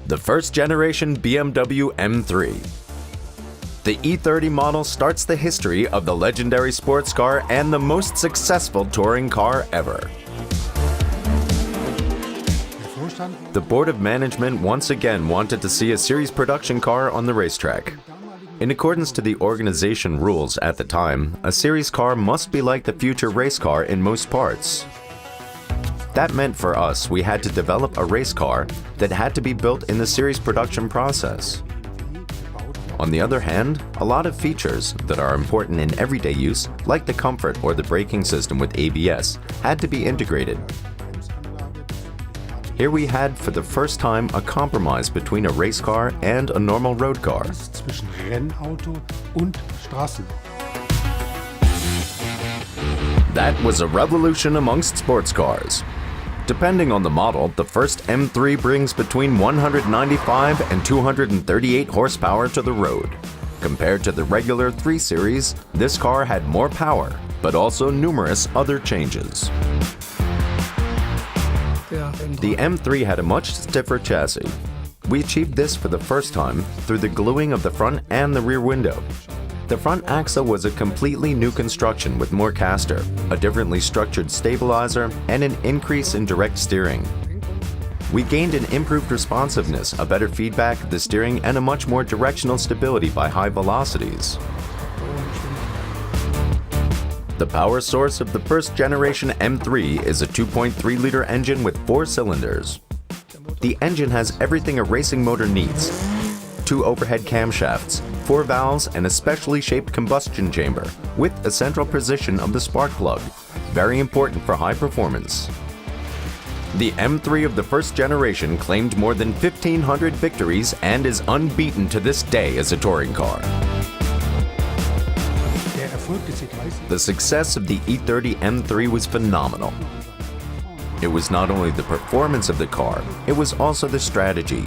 the first generation BMW M3. The E30 model starts the history of the legendary sports car and the most successful touring car ever. The Board of Management once again wanted to see a series production car on the racetrack. In accordance to the organization rules at the time, a series car must be like the future race car in most parts. That meant for us we had to develop a race car that had to be built in the series production process. On the other hand, a lot of features that are important in everyday use, like the comfort or the braking system with ABS, had to be integrated. Here we had for the first time a compromise between a race car and a normal road car. That was a revolution amongst sports cars. Depending on the model, the first M3 brings between 195 and 238 horsepower to the road. Compared to the regular 3 Series, this car had more power, but also numerous other changes. The M3 had a much stiffer chassis. We achieved this for the first time through the gluing of the front and the rear window. The front axle was a completely new construction with more caster, a differently structured stabilizer, and an increase in direct steering. We gained an improved responsiveness, a better feedback of the steering, and a much more directional stability by high velocities. The power source of the first generation M3 is a 2.3-liter engine with 4 cylinders. The engine has everything a racing motor needs: 2 overhead camshafts, 4 valves, and a specially shaped combustion chamber, with a central position of the spark plug, very important for high performance. The M3 of the first generation claimed more than 1,500 victories and is unbeaten to this day as a touring car. The success of the E30 M3 was phenomenal. It was not only the performance of the car, it was also the strategy.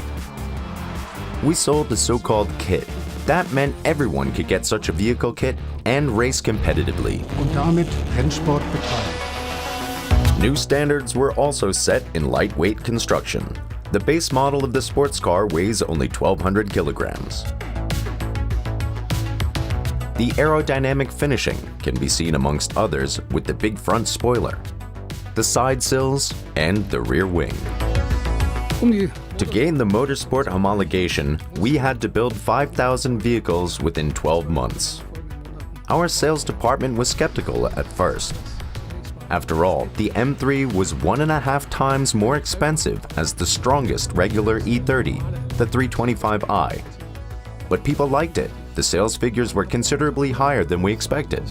We sold the so-called kit. That meant everyone could get such a vehicle kit and race competitively. New standards were also set in lightweight construction. The base model of the sports car weighs only 1,200 kilograms. The aerodynamic finishing can be seen amongst others with the big front spoiler, the side sills, and the rear wing. To gain the motorsport homologation, we had to build 5,000 vehicles within 12 months. Our sales department was skeptical at first. After all, the M3 was 1.5 times more expensive as the strongest regular E30, the 325i. But people liked it. The sales figures were considerably higher than we expected.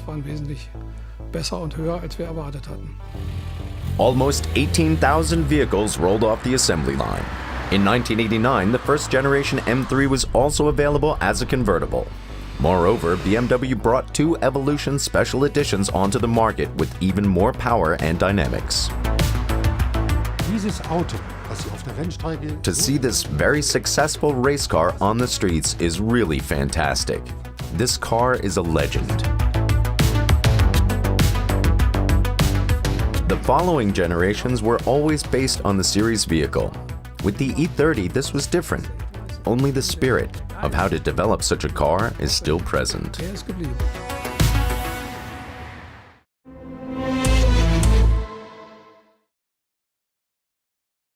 Almost 18,000 vehicles rolled off the assembly line. In 1989, the first generation M3 was also available as a convertible. Moreover, BMW brought 2 Evolution Special Editions onto the market with even more power and dynamics. To see this very successful race car on the streets is really fantastic. This car is a legend. The following generations were always based on the series vehicle. With the E30, this was different. Only the spirit of how to develop such a car is still present.